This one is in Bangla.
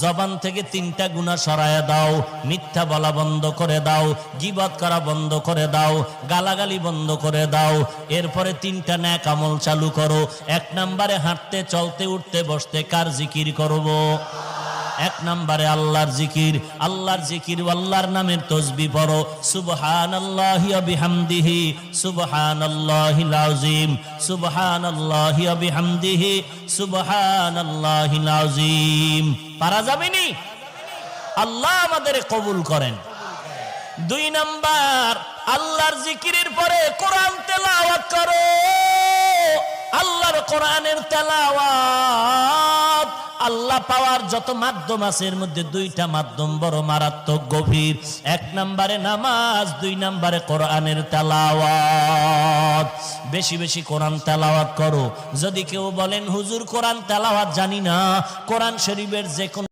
জবান থেকে 3টা গুনাহ সরায়া দাও, মিথ্যা বলা বন্ধ করে দাও, গীবত করা বন্ধ করে দাও, গালাগালি বন্ধ করে দাও। এরপরে 3টা নেক আমল চালু করো। 1 নম্বরে হাঁটতে চলতে উঠতে বসতে কার জিকির করব? 1 নম্বরে আল্লাহর জিকির। আল্লাহর জিকির, আল্লাহর নামের তাসবিহ পড়ো। সুবহানাল্লাহি ওয়া বিহামদিহি সুবহানাল্লাহিল আযীম, সুবহানাল্লাহি ওয়া বিহামদিহি সুবহানাল্লাহিল আযীম। পারা যাবেনি? আল্লাহ আমাদের কবুল করেন। 2 নাম্বার, আল্লাহর জিকিরের পরে কোরআন তেলাওয়াত করো। আল্লাহর কোরআনের তেলাওয়াত আল্লাহ পাওয়ার যত মাধ্যম আছে এর মধ্যে 2টা মাধ্যম বড় মারাত্মক গভীর। 1 নম্বরে নামাজ, 2 নম্বরে কোরআনের তেলাওয়াত। বেশি বেশি কোরআন তেলাওয়াত করো। যদি কেউ বলেন হুজুর কোরআন তেলাওয়াত জানি না, কোরআন শরীফের যে কোন